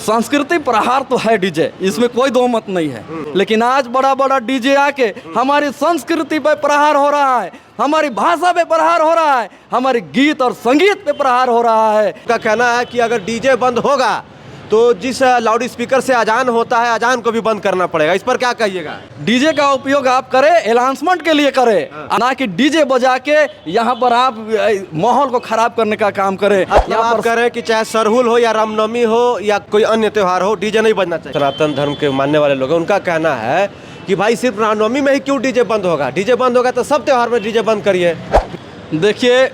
संस्कृति प्रहार तो है डीजे, इसमें कोई दो मत नहीं है, लेकिन आज बड़ा बड़ा डीजे आके हमारी संस्कृति पे प्रहार हो रहा है, हमारी भाषा पे प्रहार हो रहा है, हमारे गीत और संगीत पे प्रहार हो रहा है। का कहना है कि अगर डीजे बंद होगा तो जिस लाउड स्पीकर से अजान होता है अजान को भी बंद करना पड़ेगा। इस पर क्या कहिएगा? डीजे का उपयोग आप करें अनाउंसमेंट के लिए करें, ना कि डीजे बजा के यहाँ पर आप माहौल को खराब करने का काम करें। यहाँ पर करें कि चाहे सरहुल हो या रामनवमी हो या कोई अन्य त्योहार हो, डीजे नहीं बजना चाहिए। सनातन धर्म के मानने वाले लोग उनका कहना है कि भाई सिर्फ रामनवमी में ही क्यों डीजे बंद होगा, डीजे बंद होगा तो सब त्योहार में डीजे बंद करिए। देखिए,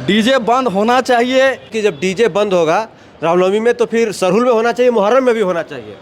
डीजे बंद होना चाहिए कि जब डीजे बंद होगा रामनवमी में तो फिर सरहुल में होना चाहिए, मुहर्रम में भी होना चाहिए।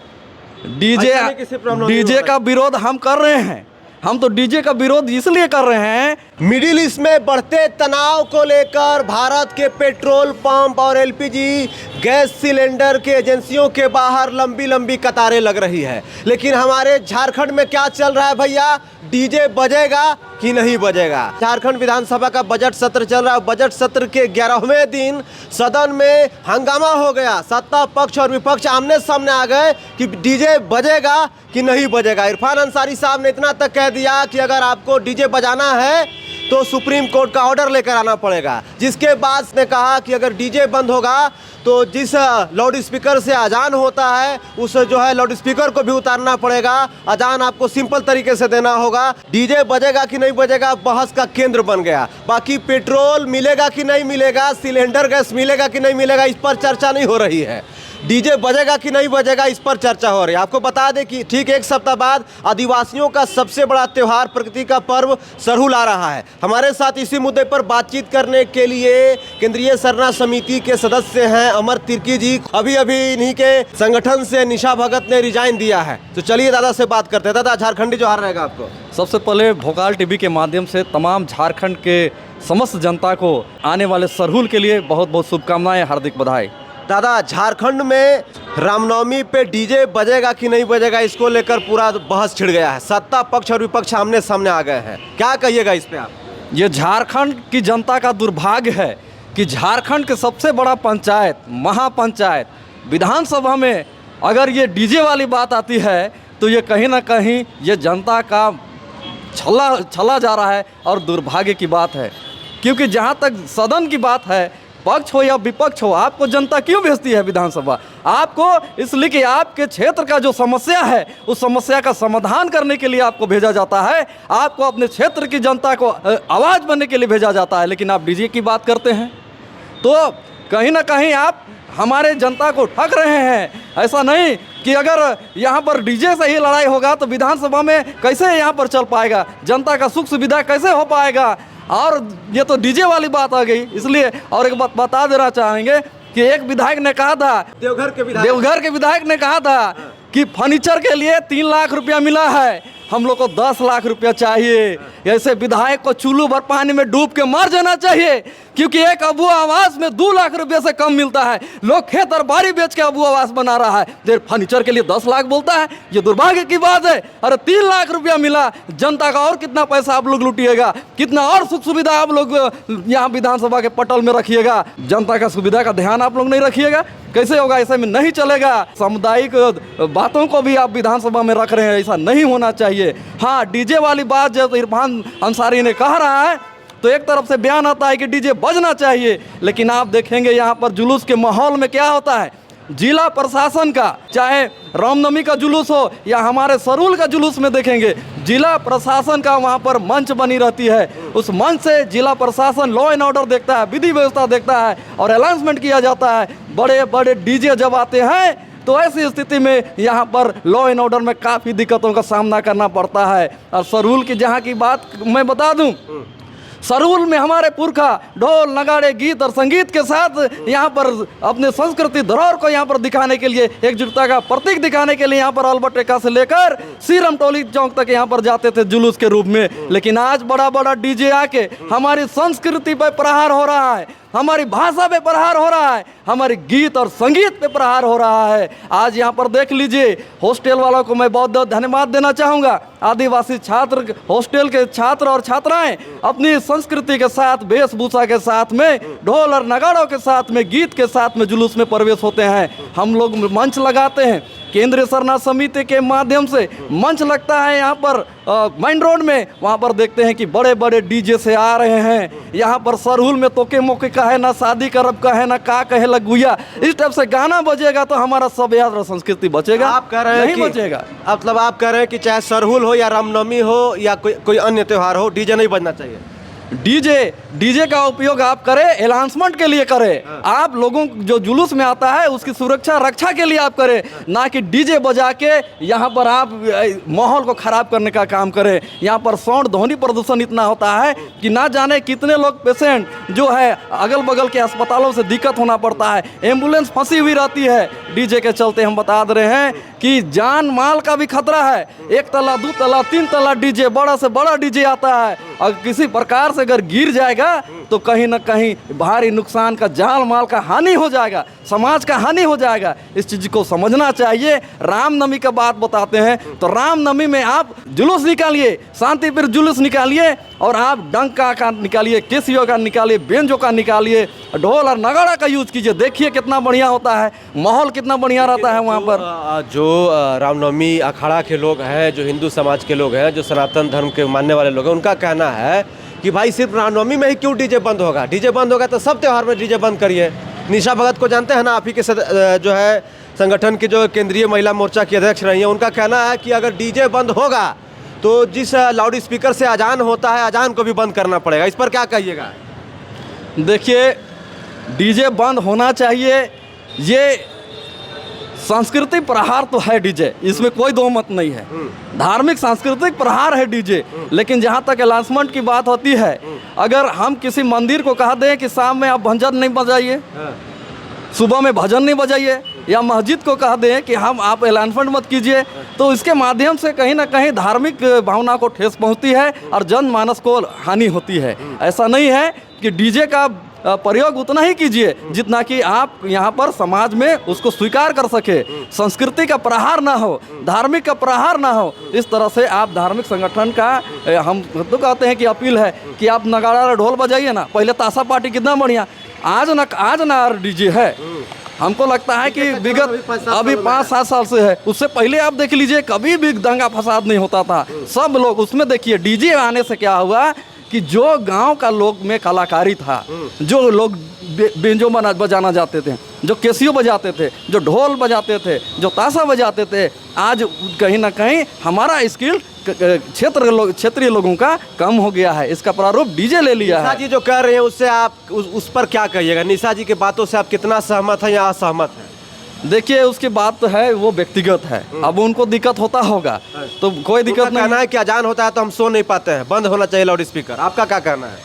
डीजे का विरोध हम कर रहे हैं, हम तो डीजे का विरोध इसलिए कर रहे हैं। मिडिल ईस्ट में बढ़ते तनाव को लेकर भारत के पेट्रोल पंप और एलपीजी गैस सिलेंडर के एजेंसियों के बाहर लंबी लंबी कतारें लग रही है, लेकिन हमारे झारखंड में क्या चल रहा है भैया? डीजे बजेगा कि नहीं बजेगा? झारखंड विधानसभा का बजट सत्र चल रहा है। बजट सत्र के 11वें दिन सदन में हंगामा हो गया। सत्ता पक्ष और विपक्ष आमने सामने आ गए कि डीजे बजेगा कि नहीं बजेगा। इरफान अंसारी साहब ने इतना तक कह दिया कि अगर आपको डीजे बजाना है तो सुप्रीम कोर्ट का ऑर्डर लेकर आना पड़ेगा, जिसके बाद ने कहा कि अगर डीजे बंद होगा तो जिस लाउड स्पीकर से अजान होता है उस जो है लाउड स्पीकर को भी उतारना पड़ेगा। अजान आपको सिंपल तरीके से देना होगा। डीजे बजेगा कि नहीं बजेगा बहस का केंद्र बन गया। बाकी पेट्रोल मिलेगा कि नहीं मिलेगा, सिलेंडर गैस मिलेगा कि नहीं मिलेगा, इस पर चर्चा नहीं हो रही है। डीजे बजेगा कि नहीं बजेगा इस पर चर्चा हो रही है। आपको बता दें कि ठीक एक सप्ताह बाद आदिवासियों का सबसे बड़ा त्योहार, प्रकृति का पर्व सरहुल आ रहा है। हमारे साथ इसी मुद्दे पर बातचीत करने के लिए केंद्रीय सरना समिति के सदस्य हैं अमर तिर्की जी। अभी इन्हीं के संगठन से निशा भगत ने रिजाइन दिया है। तो चलिए दादा से बात करते हैं। दादा, झारखंडी जोहार रहेगा आपको। सबसे पहले भोकाल टीवी के माध्यम से तमाम झारखंड के समस्त जनता को आने वाले सरहुल के लिए बहुत बहुत शुभकामनाएं, हार्दिक बधाई। दादा, झारखंड में रामनवमी पे डीजे बजेगा कि नहीं बजेगा इसको लेकर पूरा बहस छिड़ गया है। सत्ता पक्ष और विपक्ष आमने सामने आ गए हैं, क्या कहिएगा इस पे आप? ये झारखंड की जनता का दुर्भाग्य है कि झारखंड के सबसे बड़ा पंचायत, महापंचायत, विधानसभा में अगर ये डीजे वाली बात आती है तो ये कहीं ना कहीं ये जनता का छला जा रहा है और दुर्भाग्य की बात है। क्योंकि जहाँ तक सदन की बात है, पक्ष हो या विपक्ष हो, आपको जनता क्यों भेजती है विधानसभा? आपको इसलिए कि आपके क्षेत्र का जो समस्या है उस समस्या का समाधान करने के लिए आपको भेजा जाता है, आपको अपने क्षेत्र की जनता को आवाज़ बनने के लिए भेजा जाता है। लेकिन आप डीजे की बात करते हैं तो कहीं ना कहीं आप हमारे जनता को ठग रहे हैं। ऐसा नहीं कि अगर यहाँ पर डीजे से ही लड़ाई होगा तो विधानसभा में कैसे यहाँ पर चल पाएगा, जनता का सुख सुविधा कैसे हो पाएगा? और ये तो डीजे वाली बात आ गई। इसलिए और एक बात बता देना चाहेंगे कि एक विधायक ने कहा था, देवघर के विधायक ने कहा था कि फर्नीचर के लिए 3 लाख रुपया मिला है, हम लोग को 10 लाख रुपया चाहिए। ऐसे विधायक को चूल्लू भर पानी में डूब के मर जाना चाहिए, क्योंकि एक अबू आवास में 2 लाख रुपये से कम मिलता है। लोग खेत और बाड़ी बेच के अबू आवास बना रहा है, देर फर्नीचर के लिए 10 लाख बोलता है। ये दुर्भाग्य की बात है। अरे 3 लाख रुपया मिला, जनता का और कितना पैसा आप लोग लूटिएगा, कितना और सुख सुविधा आप लोग यहाँ विधानसभा के पटल में रखिएगा, जनता का सुविधा का ध्यान आप लोग नहीं रखिएगा, कैसे होगा? ऐसे में नहीं चलेगा। सामुदायिक बातों को भी आप विधानसभा में रख रहे हैं, ऐसा नहीं होना चाहिए। हाँ, डीजे वाली बात जब इरफान अंसारी ने कह रहा है तो एक तरफ से बयान आता है कि डीजे बजना चाहिए, लेकिन आप देखेंगे यहाँ पर जुलूस के माहौल में क्या होता है। जिला प्रशासन का, चाहे रामनवमी का जुलूस हो या हमारे सरहुल का जुलूस में देखेंगे, जिला प्रशासन का वहाँ पर मंच बनी रहती है। उस मंच से जिला प्रशासन लॉ एंड ऑर्डर देखता है, विधि व्यवस्था देखता है और अनाउंसमेंट किया जाता है। बड़े बड़े डीजे जब आते हैं तो ऐसी स्थिति में यहाँ पर लॉ एंड ऑर्डर में काफ़ी दिक्कतों का सामना करना पड़ता है। और सरहुल की जहाँ की बात मैं बता दूँ, सरहुल में हमारे पुरखा ढोल नगाड़े गीत और संगीत के साथ यहाँ पर अपने संस्कृति धरोहर को यहाँ पर दिखाने के लिए, एकजुटता का प्रतीक दिखाने के लिए यहाँ पर अल्बर्टेका से लेकर सीरम टोली चौक तक यहाँ पर जाते थे जुलूस के रूप में। लेकिन आज बड़ा बड़ा डीजे आके हमारी संस्कृति पर प्रहार हो रहा है, हमारी भाषा पे प्रहार हो रहा है, हमारे गीत और संगीत पे प्रहार हो रहा है। आज यहाँ पर देख लीजिए, हॉस्टल वालों को मैं बहुत बहुत धन्यवाद देना चाहूँगा। आदिवासी छात्र, हॉस्टल के छात्र और छात्राएं अपनी संस्कृति के साथ, वेशभूषा के साथ में, ढोल और नगाड़ों के साथ में, गीत के साथ में जुलूस में प्रवेश होते हैं। हम लोग मंच लगाते हैं, केंद्रीय सरना समिति के माध्यम से मंच लगता है यहाँ पर मेन रोड में। वहाँ पर देखते हैं कि बड़े बड़े डीजे से आ रहे हैं। यहाँ पर सरहुल में तोके मोके का है ना, शादी करब का है ना, का कहे लगुया, इस टाइप से गाना बजेगा तो हमारा सभ्यता और संस्कृति बचेगा। आप कह रहे हैं नहीं कि बचेगा। मतलब आप कह रहे हैं कि चाहे सरहुल हो या रामनवमी हो या कोई अन्य त्यौहार हो, डीजे नहीं बजना चाहिए। डीजे का उपयोग आप करें, एलाउंसमेंट के लिए करें। आप लोगों जो जुलूस में आता है उसकी सुरक्षा रक्षा के लिए आप करें, ना कि डीजे बजा के यहाँ पर आप माहौल को खराब करने का काम करें। यहाँ पर साउंड ध्वनि प्रदूषण इतना होता है कि ना जाने कितने लोग पेशेंट जो है अगल बगल के अस्पतालों से दिक्कत होना पड़ता है। एम्बुलेंस फंसी हुई रहती है डीजे के चलते। हम बता दे रहे हैं कि जान माल का भी खतरा है। 1 तला 2 तला 3 तला डीजे, बड़ा से बड़ा डीजे आता है, और किसी प्रकार से अगर गिर जाएगा तो कहीं ना कहीं भारी नुकसान का, जान माल का हानि हो जाएगा, समाज का हानि हो जाएगा। इस चीज को समझना चाहिए। रामनवमी का बात बताते हैं तो रामनवमी में आप जुलूस निकालिए, शांतिप्रिय जुलूस निकालिए, और आप डंका का निकालिए, केसियो का निकालिए, बेंजो का निकालिए, ढोल और नगाड़ा का यूज कीजिए। देखिए कितना बढ़िया होता है, माहौल कितना बढ़िया रहता है वहाँ पर। जो रामनवमी अखाड़ा के लोग हैं, जो हिंदू समाज के लोग हैं, जो सनातन धर्म के मानने वाले लोग हैं, उनका कहना है कि भाई सिर्फ रामनवमी में ही क्यों डीजे बंद होगा? डीजे बंद होगा तो सब त्यौहार में डीजे बंद करिए। निशा भगत को जानते हैं ना, आप ही के जो है संगठन की जो केंद्रीय महिला मोर्चा की अध्यक्ष रही हैं, उनका कहना है कि अगर डीजे बंद होगा तो जिस लाउड स्पीकर से अजान होता है, अजान को भी बंद करना पड़ेगा। इस पर क्या कहिएगा? देखिए, डीजे बंद होना चाहिए। ये सांस्कृतिक प्रहार तो है डीजे, इसमें कोई दो मत नहीं है। धार्मिक सांस्कृतिक प्रहार है डीजे। लेकिन जहाँ तक अनाउंसमेंट की बात होती है, अगर हम किसी मंदिर को कह दें कि शाम में आप भजन नहीं बजाइए, सुबह में भजन नहीं बजाइए, या मस्जिद को कह दें कि हम आप अनाउंसमेंट मत कीजिए, तो इसके माध्यम से कहीं ना कहीं धार्मिक भावना को ठेस पहुंचती है और जनमानस को हानि होती है। ऐसा नहीं है कि डीजे का प्रयोग उतना ही कीजिए जितना कि आप यहाँ पर समाज में उसको स्वीकार कर सके, संस्कृति का प्रहार ना हो, धार्मिक का प्रहार ना हो। इस तरह से आप धार्मिक संगठन का हम तो कहते हैं कि अपील है कि आप नगाड़ा और ढोल बजाइए ना। पहले ताशा पार्टी कितना बढ़िया, आज ना डीजे है। हमको लगता है कि विगत अभी 5-7 साल से है, उससे पहले आप देख लीजिए कभी भी दंगा फसाद नहीं होता था। सब लोग उसमें, देखिए डीजे आने से क्या हुआ कि जो गांव का लोग में कलाकारी था, जो लोग बेंजो बजाना जाते थे, जो केसियो बजाते थे, जो ढोल बजाते थे, जो ताशा बजाते थे, आज कहीं ना कहीं हमारा स्किल क्षेत्रीय लोगों का कम हो गया है। इसका प्रारूप डीजे ले लिया है। निशा जी जो कह रहे हैं उससे आप उस पर क्या कहिएगा? निशा जी की बातों से आप कितना सहमत हैं या असहमत हैं? देखिए, उसकी बात तो है, वो व्यक्तिगत है। अब उनको दिक्कत होता होगा तो कोई दिक्कत नहीं। कहना है कि अजान होता है तो हम सो नहीं पाते हैं, बंद होना चाहिए लाउड स्पीकर। आपका क्या कहना है?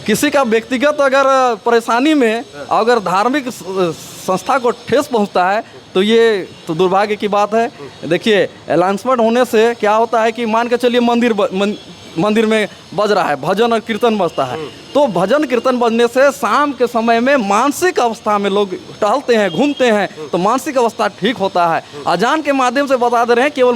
किसी का व्यक्तिगत अगर परेशानी में अगर धार्मिक संस्था को ठेस पहुंचता है तो ये तो दुर्भाग्य की बात है। देखिए, अनाउंसमेंट होने से क्या होता है कि मान के चलिए मंदिर में बज रहा है, भजन और कीर्तन बजता है, तो भजन कीर्तन बजने से शाम के समय में मानसिक अवस्था में लोग टहलते हैं, घूमते हैं, तो मानसिक अवस्था ठीक होता है। अजान के माध्यम से बता दे रहे हैं, केवल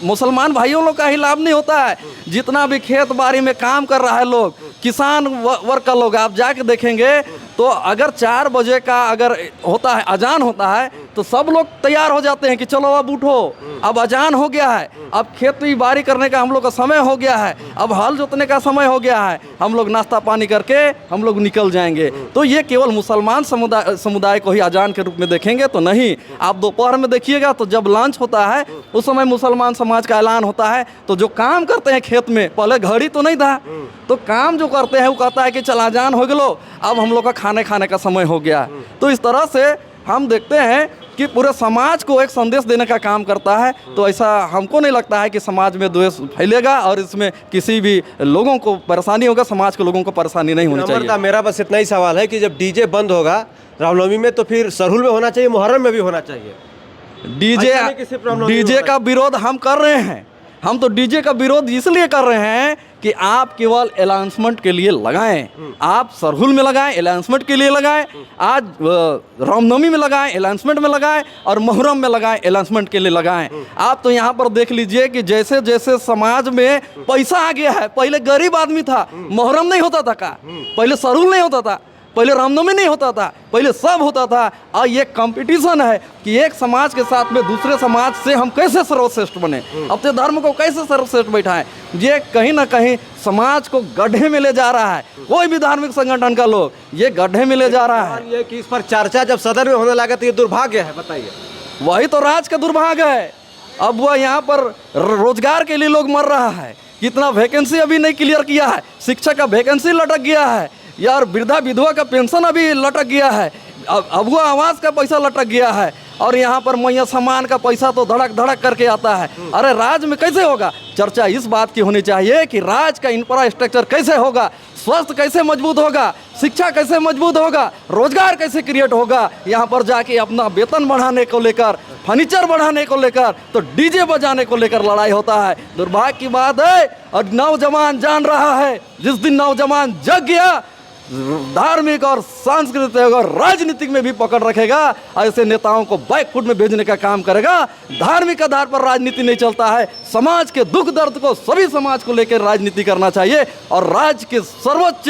मुसलमान भाइयों लोग का ही लाभ नहीं होता है। जितना भी खेत बाड़ी में काम कर रहा है लोग, किसान वर्ग का लोग, आप जाके देखेंगे तो अगर 4 बजे का अगर होता है, अजान होता है, तो सब लोग तैयार हो जाते हैं कि चलो अब उठो, अब अजान हो गया है, अब खेती बाड़ी करने का हम लोग का समय हो गया है, अब हल जोतने का समय हो गया है, हम लोग नाश्ता पानी करके हम लोग निकल जाएंगे। तो ये केवल मुसलमान समुदाय को ही अजान के रूप में देखेंगे तो नहीं। आप दोपहर में देखिएगा तो जब लंच होता है उस समय मुसलमान समाज का ऐलान होता है, तो जो काम करते हैं खेत में, पहले घड़ी तो नहीं था, तो काम जो करते हैं वो कहता है कि चल अजान हो गलो, अब हम लोग का खाने का समय हो गया। तो इस तरह से हम देखते हैं कि पूरे समाज को एक संदेश देने का काम करता है। तो ऐसा हमको नहीं लगता है कि समाज में द्वेष फैलेगा और इसमें किसी भी लोगों को परेशानी होगा, समाज के लोगों को परीशानी नहीं होनी चाहिए। मेरा बस इतना ही सवाल है कि जब डीजे बंद होगा रामनवमी में, तो फिर सरहुल में होना चाहिए, मुहर्रम में भी होना चाहिए। डीजे का विरोध हम कर रहे हैं। हम तो डीजे का विरोध इसलिए कर रहे हैं कि आप केवल अनाउंसमेंट के लिए लगाएं, आप सरहुल में लगाएं, अनाउंसमेंट के लिए लगाएं, आज रामनवमी में लगाएं, अनाउंसमेंट में लगाएं, और मुहर्रम में लगाएं, अनाउंसमेंट के लिए लगाएं। आप तो यहाँ पर देख लीजिए कि जैसे जैसे समाज में पैसा आ गया है, पहले गरीब आदमी था, मुहर्रम नहीं होता था का, पहले सरहुल नहीं होता था, पहले रामनवमी नहीं होता था, पहले सब होता था। और ये कंपटीशन है कि एक समाज के साथ में दूसरे समाज से हम कैसे सर्वश्रेष्ठ बने, अपने धर्म को कैसे सर्वश्रेष्ठ बैठाएं। ये कहीं ना कहीं समाज को गड्ढे में ले जा रहा है। कोई भी धार्मिक संगठन का लोग ये गड्ढे में ले जा रहा है। ये कि इस पर चर्चा जब सदन में होने लगा तो ये दुर्भाग्य है, बताइए। वही तो राज का दुर्भाग्य है। अब वह यहाँ पर रोजगार के लिए लोग मर रहा है, कितना वैकेंसी अभी नहीं क्लियर किया है, शिक्षक का वैकेंसी लटक गया है यार, वृद्धा विधवा का पेंशन अभी लटक गया है, अबुआ आवास का पैसा लटक गया है, और यहाँ पर मैया सामान का पैसा तो धड़क धड़क करके आता है। अरे राज्य में कैसे होगा? चर्चा इस बात की होनी चाहिए कि राज्य का इंफ्रास्ट्रक्चर कैसे होगा, स्वास्थ्य कैसे मजबूत होगा, शिक्षा कैसे मजबूत होगा, रोजगार कैसे क्रिएट होगा। यहाँ पर जाके अपना वेतन बढ़ाने को लेकर, फर्नीचर बढ़ाने को लेकर, तो डीजे बजाने को लेकर लड़ाई होता है। दुर्भाग्य की बात है, और नौजवान जान रहा है, जिस दिन नौजवान जग गया, धार्मिक और सांस्कृतिक और राजनीतिक में भी पकड़ रखेगा, ऐसे नेताओं को बैकफुट में भेजने का काम करेगा। धार्मिक आधार पर राजनीति नहीं चलता है। समाज के दुख दर्द को सभी समाज को लेकर राजनीति करना चाहिए, और राज्य के सर्वोच्च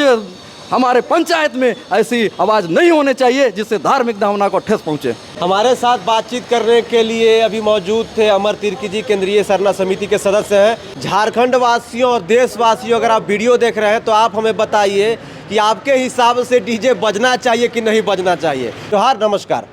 हमारे पंचायत में ऐसी आवाज़ नहीं होनी चाहिए जिससे धार्मिक भावना को ठेस पहुंचे। हमारे साथ बातचीत करने के लिए अभी मौजूद थे अमर तिर्की जी, केंद्रीय सरना समिति के सदस्य हैं। झारखंड वासियों और देशवासियों, अगर आप वीडियो देख रहे हैं तो आप हमें बताइए कि आपके हिसाब से डीजे बजना चाहिए कि नहीं बजना चाहिए। जोहार, नमस्कार।